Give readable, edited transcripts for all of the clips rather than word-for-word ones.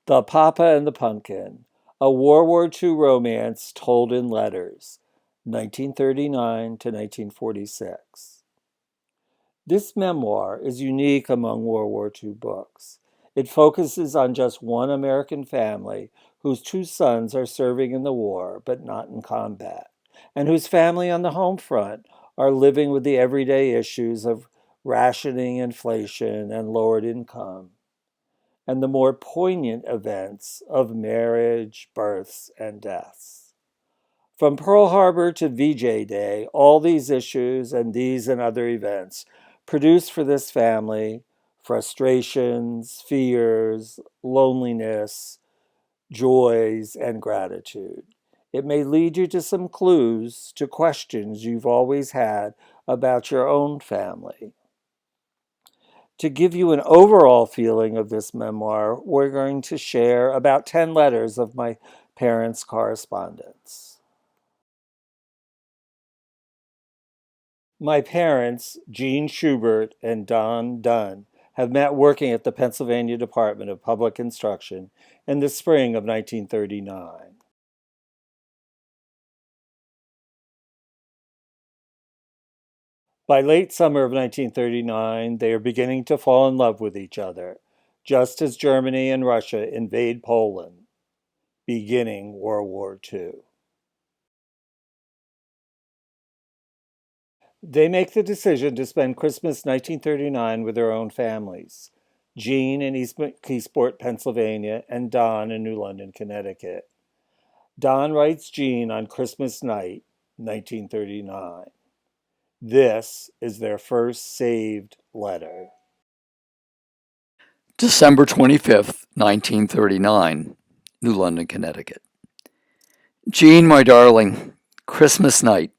The Poppa and the Punkin, a World War II romance told in letters, 1939 to 1946. This memoir is unique among World War II books. It focuses on just one American family whose two sons are serving in the war but not in combat, and whose family on the home front are living with the everyday issues of rationing, inflation, and lowered income, and the more poignant events of marriage, births, and deaths. From Pearl Harbor to VJ Day, all these issues and these and other events produce for this family frustrations, fears, loneliness, joys, and gratitude. It may lead you to some clues to questions you've always had about your own family. To give you an overall feeling of this memoir, we're going to share about 10 letters of my parents' correspondence. My parents, Gene Schubert and Don Dunn, have met working at the Pennsylvania Department of Public Instruction in the spring of 1939. By late summer of 1939, they are beginning to fall in love with each other, just as Germany and Russia invade Poland, beginning World War II. They make the decision to spend Christmas 1939 with their own families. Jean in Eastport, Pennsylvania, and Don in New London, Connecticut. Don writes Jean on Christmas night, 1939. This is their first saved letter. December 25th, 1939, New London, Connecticut. Jean, my darling, Christmas night.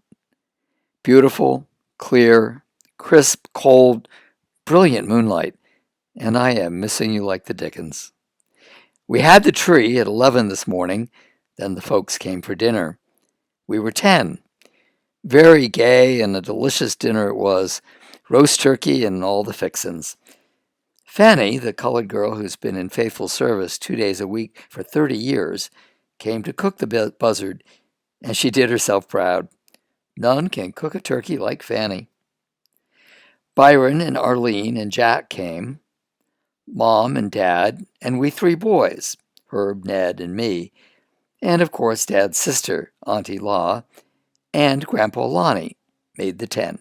Beautiful, clear, crisp, cold, brilliant moonlight, and I am missing you like the dickens. We had the tree at 11 this morning, then the folks came for dinner. We were 10. Very gay and a delicious dinner it was, roast turkey and all the fixins. Fanny, the colored girl who's been in faithful service 2 days a week for 30 years, came to cook the buzzard, and she did herself proud. None can cook a turkey like Fanny. Byron and Arlene and Jack came, Mom and Dad, and we 3 boys, Herb, Ned, and me, and of course Dad's sister, Auntie Law, and Grandpa Lonnie made the 10.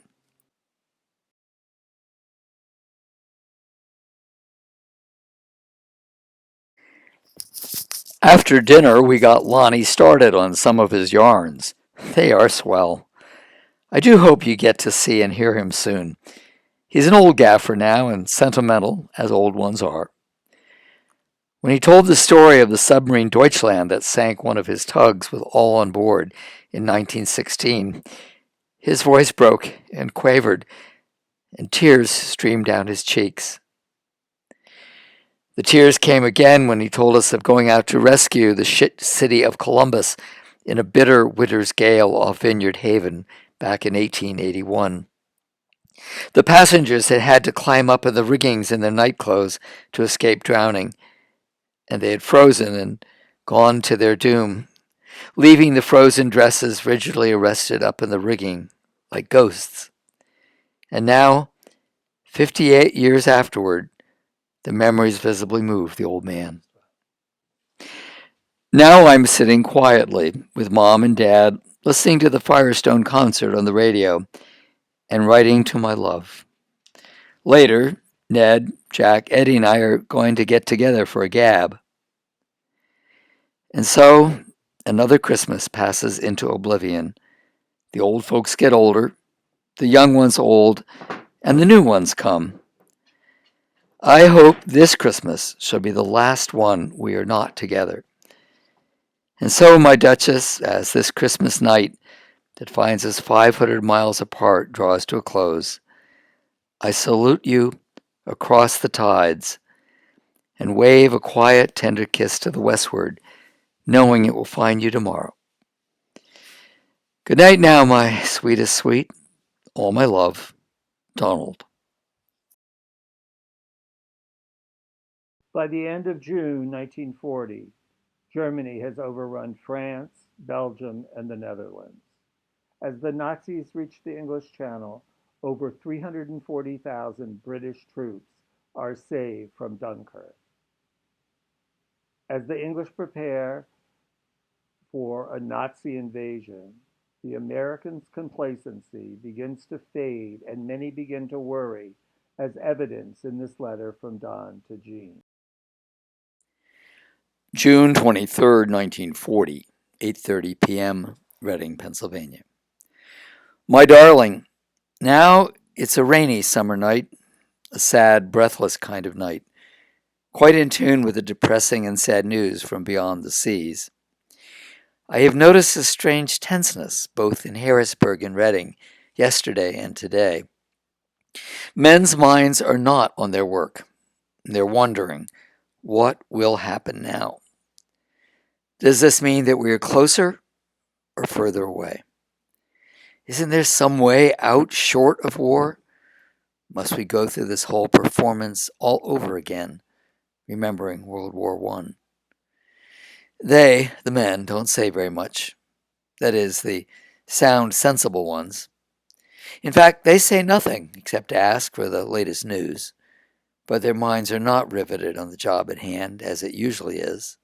After dinner, we got Lonnie started on some of his yarns. They are swell. I do hope you get to see and hear him soon. He's an old gaffer now and sentimental, as old ones are. When he told the story of the submarine Deutschland that sank one of his tugs with all on board in 1916, his voice broke and quavered, and tears streamed down his cheeks. The tears came again when he told us of going out to rescue the city of Columbus in a bitter winter's gale off Vineyard Haven back in 1881. The passengers had had to climb up in the riggings in their nightclothes to escape drowning, and they had frozen and gone to their doom, leaving the frozen dresses rigidly arrested up in the rigging like ghosts. And now, 58 years afterward, the memories visibly move the old man. Now I'm sitting quietly with Mom and Dad, listening to the Firestone concert on the radio and writing to my love. Later, Ned, Jack, Eddie, and I are going to get together for a gab. And so, another Christmas passes into oblivion. The old folks get older, the young ones old, and the new ones come. I hope this Christmas shall be the last one we are not together. And so, my Duchess, as this Christmas night that finds us 500 miles apart draws to a close, I salute you across the tides and wave a quiet, tender kiss to the westward, knowing it will find you tomorrow. Good night now, my sweetest sweet. All my love, Donald. By the end of June 1940, Germany has overrun France, Belgium, and the Netherlands. As the Nazis reach the English Channel, over 340,000 British troops are saved from Dunkirk. As the English prepare for a Nazi invasion, the Americans' complacency begins to fade and many begin to worry, as evidenced in this letter from Dunn to Jean. June 23rd, 1940, 8:30 p.m., Reading, Pennsylvania. My darling, now it's a rainy summer night, a sad, breathless kind of night, quite in tune with the depressing and sad news from beyond the seas. I have noticed a strange tenseness both in Harrisburg and Reading yesterday and today. Men's minds are not on their work. They're wondering, what will happen now? Does this mean that we are closer or further away? Isn't there some way out short of war? Must we go through this whole performance all over again, remembering World War I? They, the men, don't say very much. That is, the sound, sensible ones. In fact, they say nothing except to ask for the latest news. But their minds are not riveted on the job at hand, as it usually is.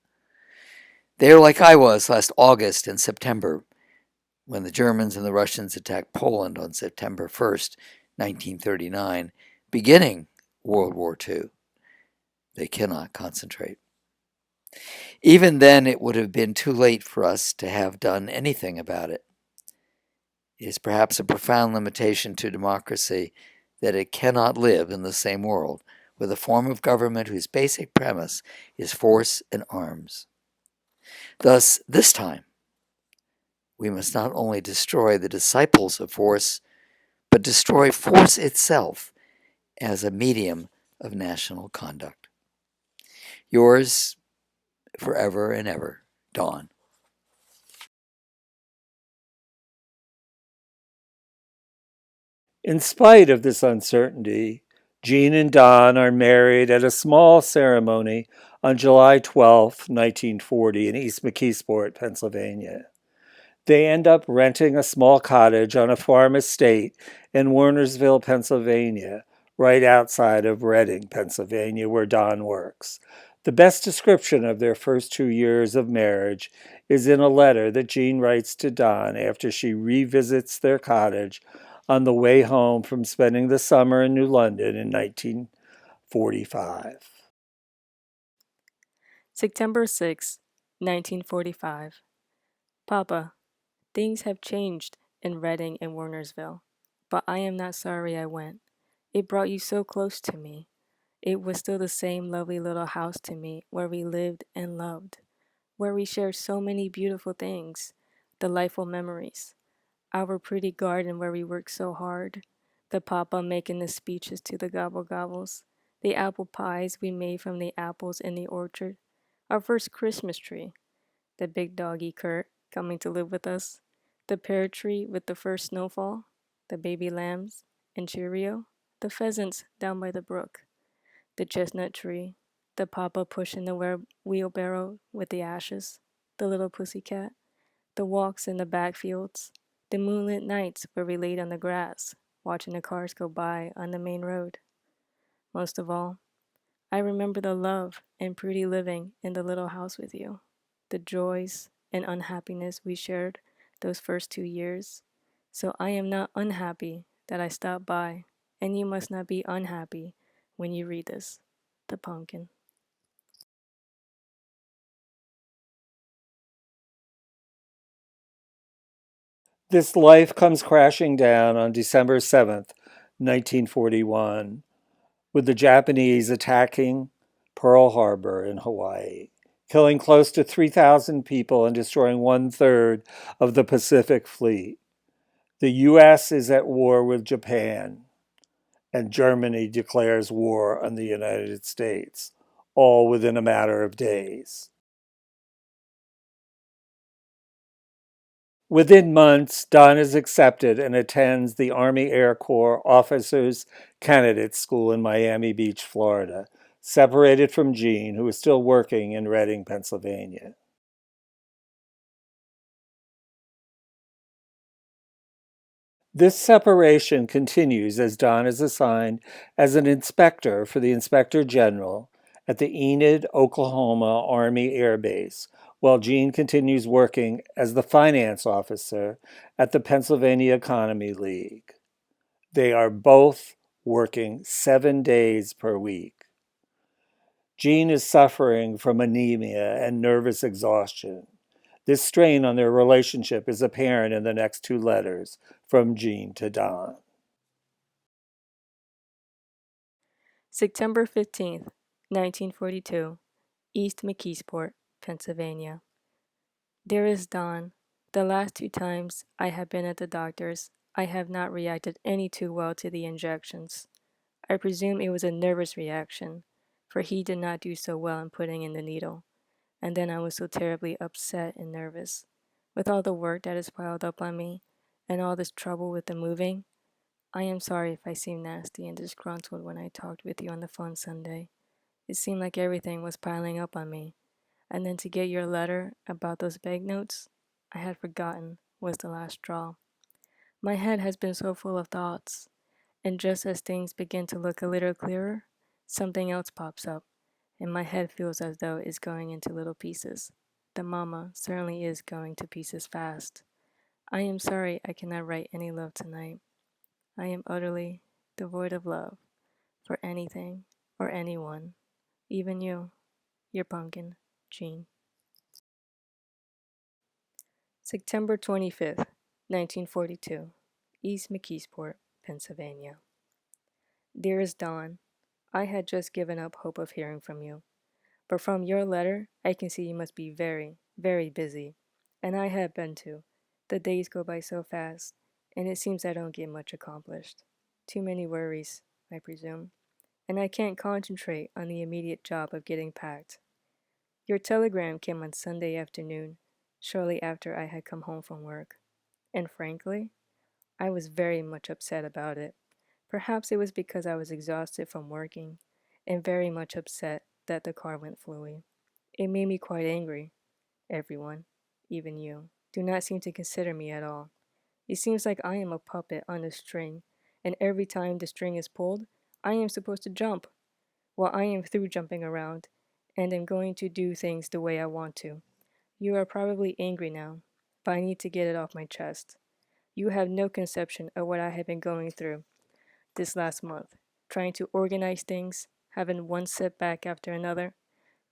They are like I was last August and September, when the Germans and the Russians attacked Poland on September 1st, 1939, beginning World War II. They cannot concentrate. Even then, it would have been too late for us to have done anything about it. It is perhaps a profound limitation to democracy that it cannot live in the same world with a form of government whose basic premise is force and arms. Thus, this time, we must not only destroy the disciples of force, but destroy force itself as a medium of national conduct. Yours, forever and ever, Dawn. In spite of this uncertainty, Jean and Don are married at a small ceremony on July 12, 1940, in East McKeesport, Pennsylvania. They end up renting a small cottage on a farm estate in Wernersville, Pennsylvania, right outside of Reading, Pennsylvania, where Don works. The best description of their first 2 years of marriage is in a letter that Jean writes to Don after she revisits their cottage on the way home from spending the summer in New London in 1945. September 6, 1945. Papa, things have changed in Reading and Wernersville, but I am not sorry I went. It brought you so close to me. It was still the same lovely little house to me where we lived and loved, where we shared so many beautiful things, delightful memories. Our pretty garden where we worked so hard, the papa making the speeches to the gobble gobbles, the apple pies we made from the apples in the orchard, our first Christmas tree, the big doggy Kurt coming to live with us, the pear tree with the first snowfall, the baby lambs and Cheerio, the pheasants down by the brook, the chestnut tree, the papa pushing the wheelbarrow with the ashes, the little pussy cat, the walks in the backfields, the moonlit nights where we laid on the grass, watching the cars go by on the main road. Most of all, I remember the love and pretty living in the little house with you, the joys and unhappiness we shared those first 2 years. So I am not unhappy that I stopped by, and you must not be unhappy when you read this. The Punkin. This life comes crashing down on December 7th, 1941, with the Japanese attacking Pearl Harbor in Hawaii, killing close to 3,000 people and destroying 1/3 of the Pacific Fleet. The U.S. is at war with Japan, and Germany declares war on the United States, all within a matter of days. Within months, Don is accepted and attends the Army Air Corps Officers Candidate School in Miami Beach, Florida, separated from Jean, who is still working in Reading, Pennsylvania. This separation continues as Don is assigned as an inspector for the Inspector General at the Enid, Oklahoma Army Air Base, while Jean continues working as the finance officer at the Pennsylvania Economy League. They are both working 7 days per week. Jean is suffering from anemia and nervous exhaustion. This strain on their relationship is apparent in the next two letters from Jean to Don. September 15th, 1942, East McKeesport, Pennsylvania. Dearest Don, the last 2 times I have been at the doctor's, I have not reacted any too well to the injections. I presume it was a nervous reaction, for he did not do so well in putting in the needle, and then I was so terribly upset and nervous. With all the work that is piled up on me, and all this trouble with the moving, I am sorry if I seemed nasty and disgruntled when I talked with you on the phone Sunday. It seemed like everything was piling up on me, and then to get your letter about those banknotes, I had forgotten, was the last straw. My head has been so full of thoughts, and just as things begin to look a little clearer, something else pops up, and my head feels as though it's going into little pieces. The mama certainly is going to pieces fast. I am sorry I cannot write any love tonight. I am utterly devoid of love for anything or anyone, even you, your pumpkin, Jean. September 25th, 1942, East McKeesport, Pennsylvania. Dearest Dawn, I had just given up hope of hearing from you, but from your letter I can see you must be very, very busy, and I have been too. The days go by so fast, and it seems I don't get much accomplished. Too many worries, I presume, and I can't concentrate on the immediate job of getting packed. Your telegram came on Sunday afternoon, shortly after I had come home from work, and frankly, I was very much upset about it. Perhaps it was because I was exhausted from working, and very much upset that the car went fluey. It made me quite angry. Everyone, even you, do not seem to consider me at all. It seems like I am a puppet on a string, and every time the string is pulled, I am supposed to jump. Well, I am through jumping around, and am going to do things the way I want to. You are probably angry now, but I need to get it off my chest. You have no conception of what I have been going through this last month, trying to organize things, having one setback after another,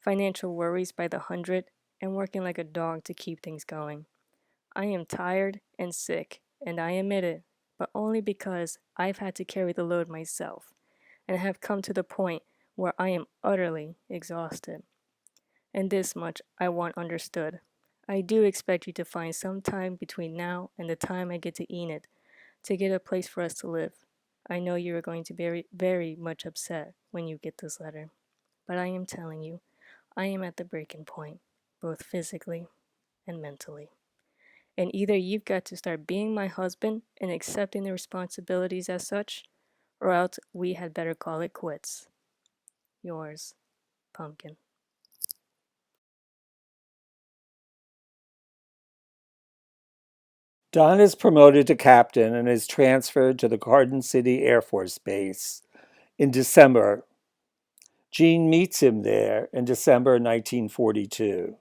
financial worries by the hundred, and working like a dog to keep things going. I am tired and sick, and I admit it, but only because I've had to carry the load myself, and have come to the point where I am utterly exhausted. And this much I want understood. I do expect you to find some time between now and the time I get to Enid to get a place for us to live. I know you are going to be very, very much upset when you get this letter, but I am telling you, I am at the breaking point, both physically and mentally. And either you've got to start being my husband and accepting the responsibilities as such, or else we had better call it quits. Yours, Pumpkin. Don is promoted to captain and is transferred to the Garden City Air Force Base in December. Jean meets him there in December 1942.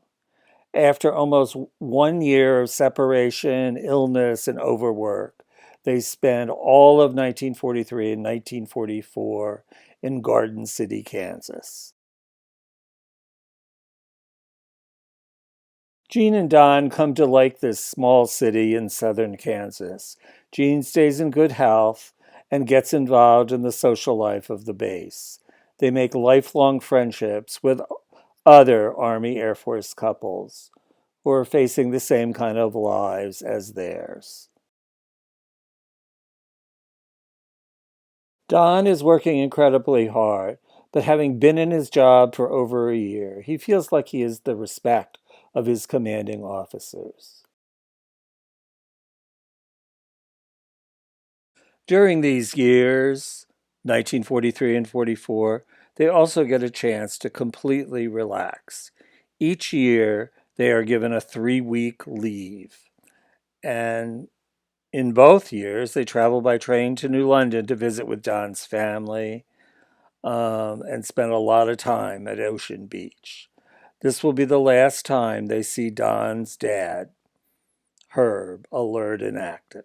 After almost 1 year of separation, illness, and overwork, they spend all of 1943 and 1944 in Garden City, Kansas. Jean and Don come to like this small city in southern Kansas. Jean stays in good health and gets involved in the social life of the base. They make lifelong friendships with other Army Air Force couples who are facing the same kind of lives as theirs. Don is working incredibly hard, but having been in his job for over a year, he feels like he is the respect of his commanding officers. During these years, 1943 and 44, They also get a chance to completely relax. Each year, they are given a 3-week leave. And in both years, they travel by train to New London to visit with Don's family and spend a lot of time at Ocean Beach. This will be the last time they see Don's dad, Herb, alert and active.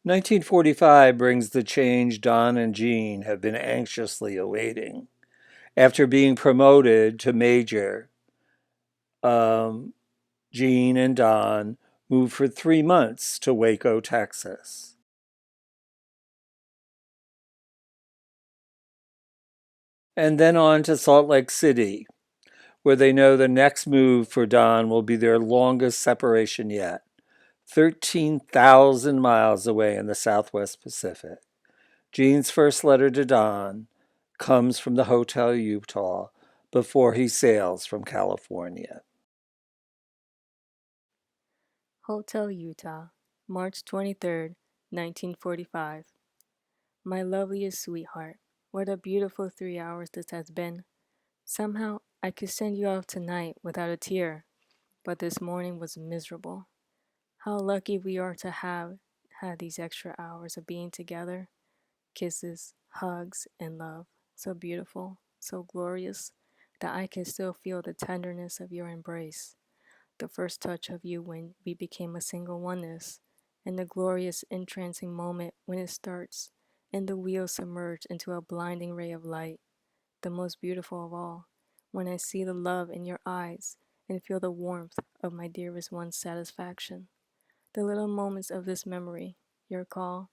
1945 brings the change Don and Jean have been anxiously awaiting. After being promoted to major, um, Jean and Don moved for 3 months to Waco, Texas. And then on to Salt Lake City, where they know the next move for Don will be their longest separation yet, 13,000 miles away in the Southwest Pacific. Jean's first letter to Don comes from the Hotel Utah before he sails from California. Hotel Utah, March 23rd, 1945. My loveliest sweetheart, what a beautiful 3 hours this has been. Somehow I could send you off tonight without a tear, but this morning was miserable. How lucky we are to have had these extra hours of being together. Kisses, hugs, and love. So beautiful, so glorious, that I can still feel the tenderness of your embrace, the first touch of you when we became a single oneness, and the glorious entrancing moment when it starts and the wheels submerge into a blinding ray of light, the most beautiful of all, when I see the love in your eyes and feel the warmth of my dearest one's satisfaction. The little moments of this memory, your call,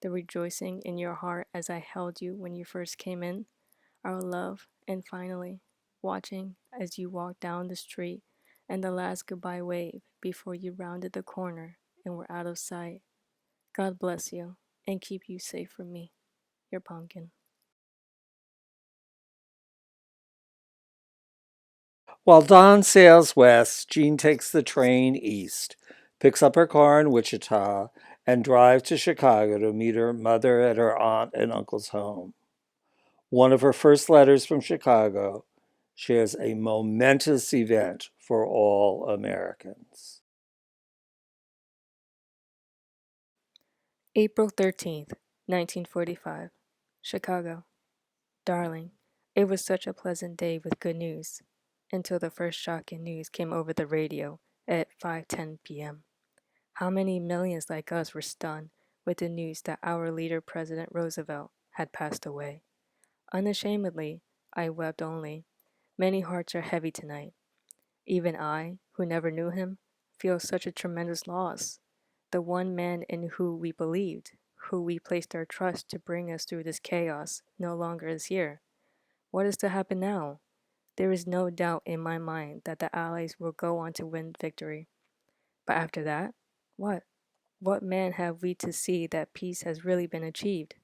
the rejoicing in your heart as I held you when you first came in, our love, and finally, watching as you walked down the street and the last goodbye wave before you rounded the corner and were out of sight. God bless you and keep you safe from me. Your Pumpkin. While Don sails west, Jean takes the train east, picks up her car in Wichita, and drives to Chicago to meet her mother at her aunt and uncle's home. One of her first letters from Chicago shares a momentous event for all Americans. April 13th, 1945. Chicago. Darling, it was such a pleasant day with good news, until the first shocking news came over the radio at 5:10 p.m. How many millions like us were stunned with the news that our leader, President Roosevelt, had passed away. Unashamedly, I wept only. Many hearts are heavy tonight. Even I, who never knew him, feel such a tremendous loss. The one man in who we believed, who we placed our trust to bring us through this chaos, no longer is here. What is to happen now? There is no doubt in my mind that the Allies will go on to win victory. But after that, what? What man have we to see that peace has really been achieved?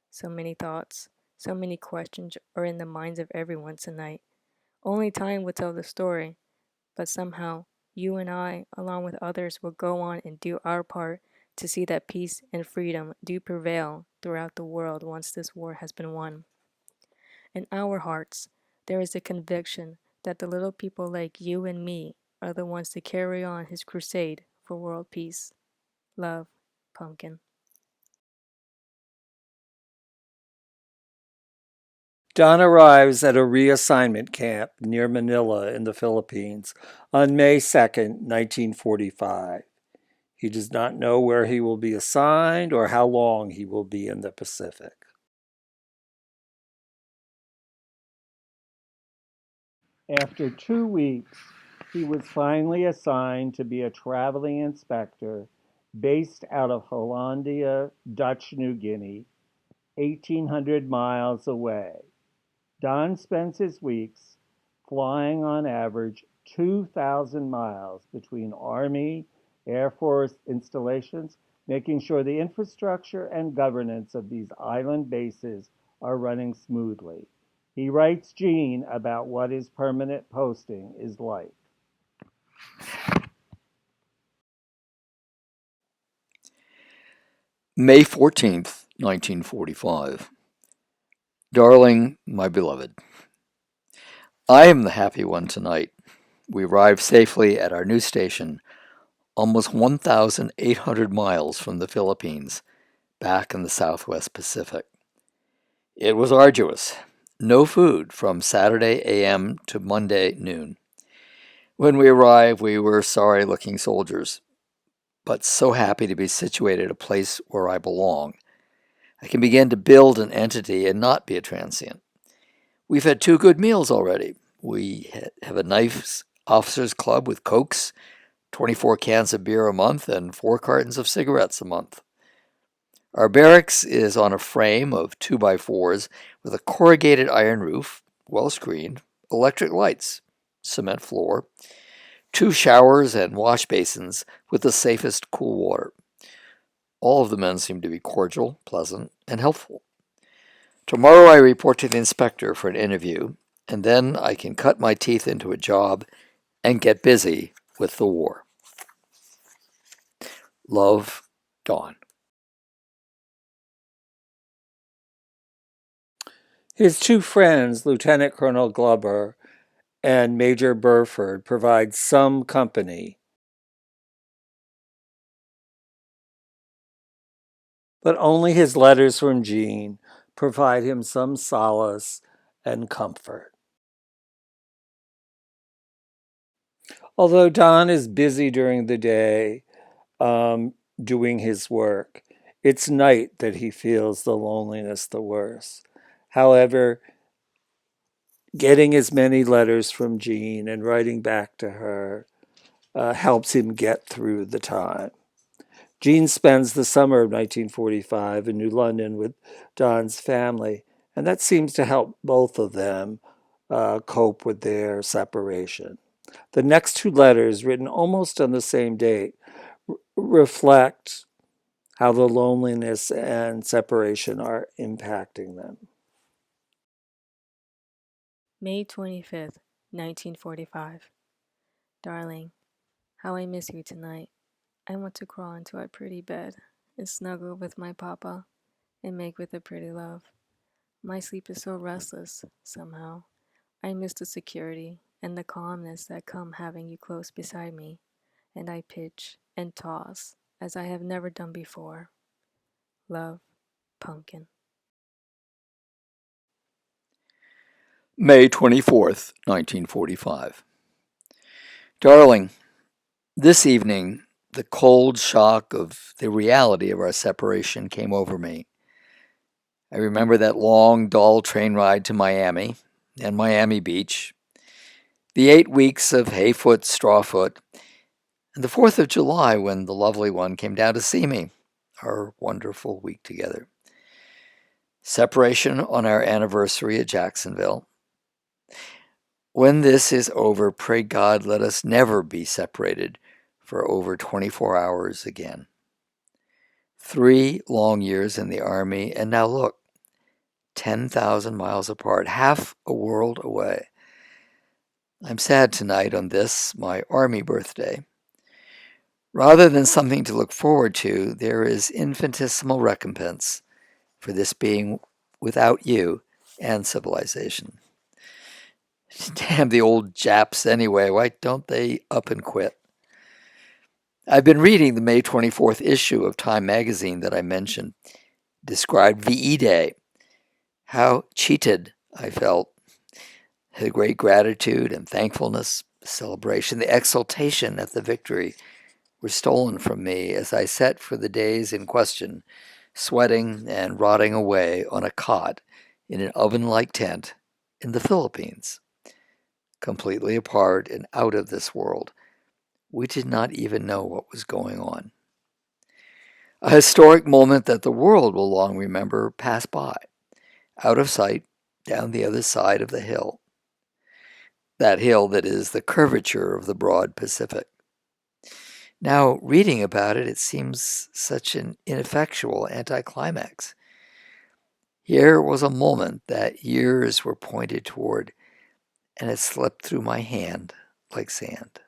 So many thoughts, so many questions are in the minds of everyone tonight. Only time will tell the story, but somehow you and I, along with others, will go on and do our part to see that peace and freedom do prevail throughout the world once this war has been won. In our hearts, there is a conviction that the little people like you and me are the ones to carry on his crusade for world peace. Love, Pumpkin. Don arrives at a reassignment camp near Manila in the Philippines on May 2nd, 1945. He does not know where he will be assigned or how long he will be in the Pacific. After 2 weeks, he was finally assigned to be a traveling inspector based out of Hollandia, Dutch New Guinea, 1,800 miles away. Don spends his weeks flying on average 2,000 miles between Army, Air Force installations, making sure the infrastructure and governance of these island bases are running smoothly. He writes Jean about what his permanent posting is like. May 14th, 1945. Darling, my beloved, I am the happy one tonight. We arrived safely at our new station, almost 1,800 miles from the Philippines, back in the Southwest Pacific. It was arduous. No food from Saturday a.m. to Monday noon. When we arrived, we were sorry-looking soldiers, but so happy to be situated at a place where I belong. I can begin to build an entity and not be a transient. We've had 2 good meals already. We have a nice officers' club with Cokes, 24 cans of beer a month, and 4 cartons of cigarettes a month. Our barracks is on a frame of 2x4s with a corrugated iron roof, well screened, electric lights, cement floor, 2 showers and wash basins with the safest cool water. All of the men seem to be cordial, pleasant, and helpful. Tomorrow I report to the inspector for an interview, and then I can cut my teeth into a job and get busy with the war. Love, Dawn. His 2 friends, Lieutenant Colonel Glover and Major Burford, provide some company, but only his letters from Jean provide him some solace and comfort. Although Don is busy during the day doing his work, it's night that he feels the loneliness the worst. However, getting as many letters from Jean and writing back to her helps him get through the time. Jean spends the summer of 1945 in New London with Don's family, and that seems to help both of them cope with their separation. The next 2 letters, written almost on the same date, reflect how the loneliness and separation are impacting them. May 25th, 1945. Darling, how I miss you tonight. I want to crawl into our pretty bed and snuggle with my papa and make with a pretty love. My sleep is so restless, somehow. I miss the security and the calmness that come having you close beside me, and I pitch and toss as I have never done before. Love, Punkin. May 24th, 1945. Darling, this evening, the cold shock of the reality of our separation came over me. I remember that long, dull train ride to Miami and Miami Beach, the 8 weeks of hayfoot, strawfoot, and the 4th of July when the lovely one came down to see me, our wonderful week together. Separation on our anniversary at Jacksonville. When this is over, pray God, let us never be separated for over 24 hours again. 3 long years in the Army, and now look, 10,000 miles apart, half a world away. I'm sad tonight on this, my Army birthday. Rather than something to look forward to, there is infinitesimal recompense for this being without you and civilization. Damn the old Japs anyway, why don't they up and quit? I've been reading the May 24th issue of Time magazine that I mentioned, described VE Day. How cheated I felt. The great gratitude and thankfulness, celebration, the exultation at the victory were stolen from me as I sat for the days in question, sweating and rotting away on a cot in an oven-like tent in the Philippines. Completely apart and out of this world. We did not even know what was going on. A historic moment that the world will long remember passed by, out of sight, down the other side of the hill. That hill that is the curvature of the broad Pacific. Now, reading about it, it seems such an ineffectual anticlimax. Here was a moment that years were pointed toward, and it slipped through my hand like sand.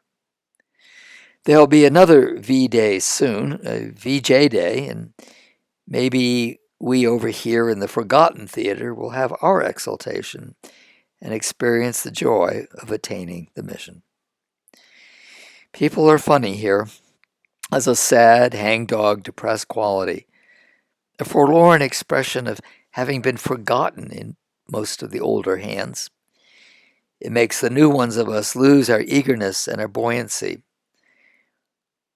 There'll be another V Day soon, a VJ Day, and maybe we over here in the Forgotten Theater will have our exaltation and experience the joy of attaining the mission. People are funny here, as a sad, hangdog, depressed quality, a forlorn expression of having been forgotten in most of the older hands. It makes the new ones of us lose our eagerness and our buoyancy.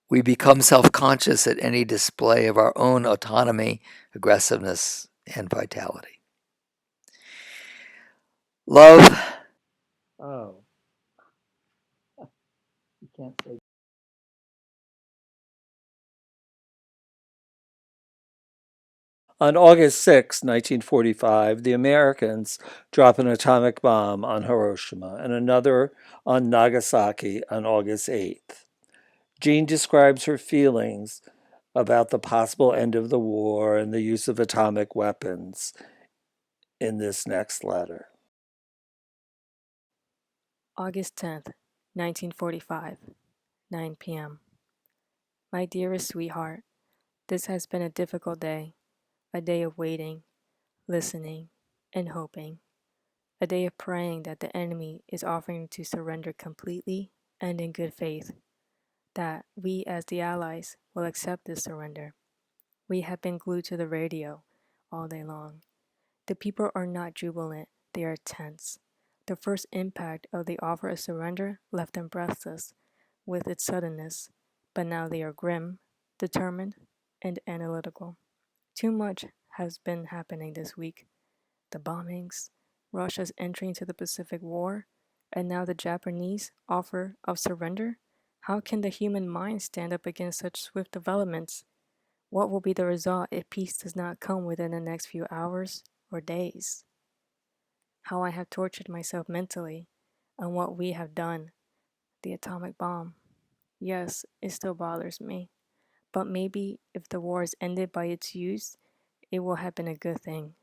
We become self-conscious at any display of our own autonomy, aggressiveness, and vitality. Love. Oh. You can't say. On August 6, 1945, the Americans drop an atomic bomb on Hiroshima and another on Nagasaki on August 8th. Jean describes her feelings about the possible end of the war and the use of atomic weapons in this next letter. August 10th, 1945, 9 p.m. My dearest sweetheart, this has been a difficult day, a day of waiting, listening, and hoping, a day of praying that the enemy is offering to surrender completely and in good faith, that we as the Allies will accept this surrender. We have been glued to the radio all day long. The people are not jubilant, they are tense. The first impact of the offer of surrender left them breathless with its suddenness, but now they are grim, determined, and analytical. Too much has been happening this week. The bombings, Russia's entry into the Pacific War, and now the Japanese offer of surrender. How can the human mind stand up against such swift developments? What will be the result if peace does not come within the next few hours or days? How I have tortured myself mentally, and what we have done. The atomic bomb. Yes, it still bothers me. But maybe if the war is ended by its use, it will have been a good thing.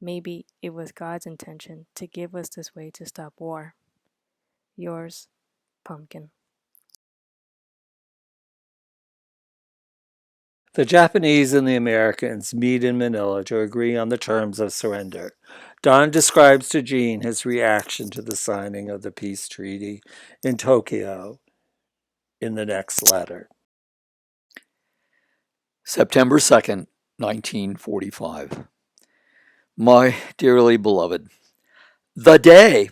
Maybe it was God's intention to give us this way to stop war. Yours, Pumpkin. The Japanese and the Americans meet in Manila to agree on the terms of surrender. Dunn describes to Jean his reaction to the signing of the peace treaty in Tokyo in the next letter. September 2nd, 1945. My dearly beloved, the day!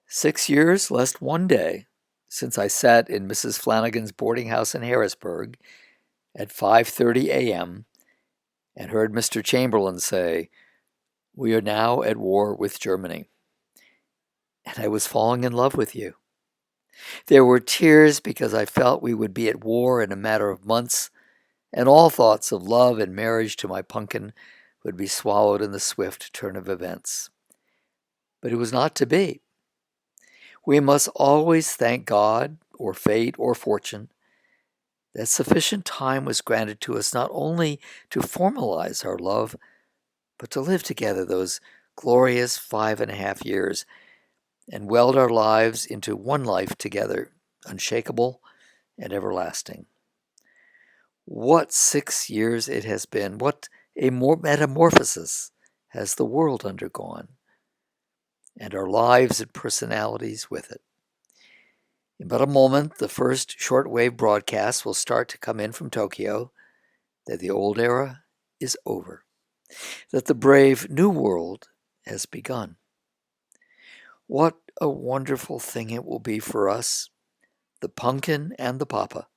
6 years less 1 day since I sat in Mrs. Flanagan's boarding house in Harrisburg at 5:30 a.m. and heard Mr. Chamberlain say, "We are now at war with Germany." And I was falling in love with you. There were tears because I felt we would be at war in a matter of months, and all thoughts of love and marriage to my Punkin would be swallowed in the swift turn of events. But it was not to be. We must always thank God, or fate, or fortune, that sufficient time was granted to us not only to formalize our love, but to live together those glorious 5.5 years and weld our lives into one life together, unshakable and everlasting. What 6 years it has been! What a metamorphosis has the world undergone, and our lives and personalities with it. In but a moment, the first shortwave broadcast will start to come in from Tokyo that the old era is over, that the brave new world has begun. What a wonderful thing it will be for us, the Punkin and the Poppa,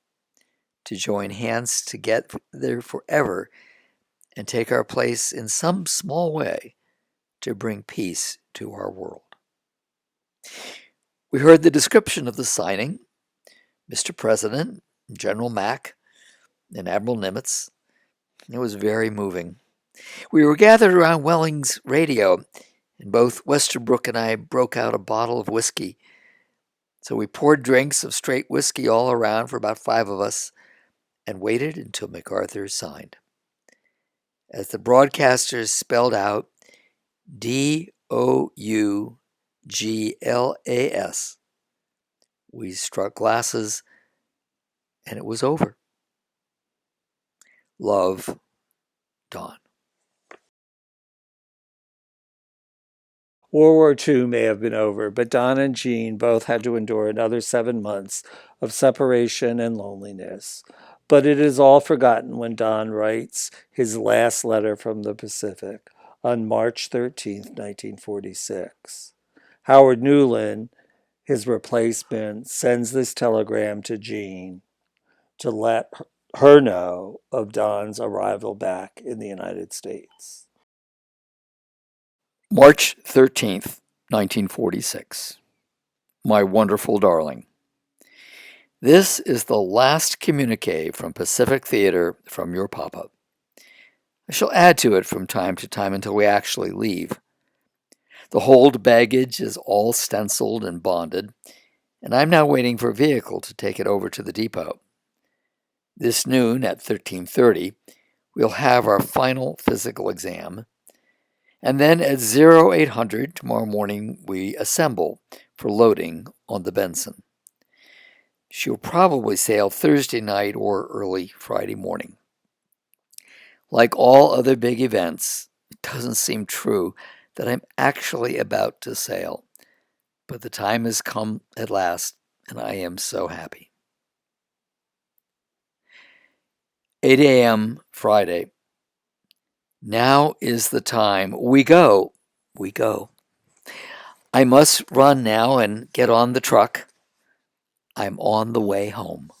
to join hands together forever and take our place in some small way to bring peace to our world. We heard the description of the signing. Mr. President, General Mack, and Admiral Nimitz. It was very moving. We were gathered around Welling's radio, and both Westerbrook and I broke out a bottle of whiskey. So we poured drinks of straight whiskey all around for about 5 of us and waited until MacArthur signed. As the broadcasters spelled out DOUGLAS, we struck glasses and it was over. Love, Don. World War II may have been over, but Don and Jean both had to endure another 7 months of separation and loneliness. But it is all forgotten when Don writes his last letter from the Pacific on March 13th, 1946. Howard Newland, his replacement, sends this telegram to Jean to let her know of Don's arrival back in the United States. March 13th, 1946. My wonderful darling. This is the last communique from Pacific Theater from your Poppa. I shall add to it from time to time until we actually leave. The hold baggage is all stenciled and bonded, and I'm now waiting for a vehicle to take it over to the depot. This noon at 13:30, we'll have our final physical exam, and then at 0800 tomorrow morning we assemble for loading on the Benson. She'll probably sail Thursday night or early Friday morning. Like all other big events, it doesn't seem true that I'm actually about to sail, but the time has come at last, and I am so happy. 8 a.m. Friday. Now is the time. We go. We go. I must run now and get on the truck. I'm on the way home.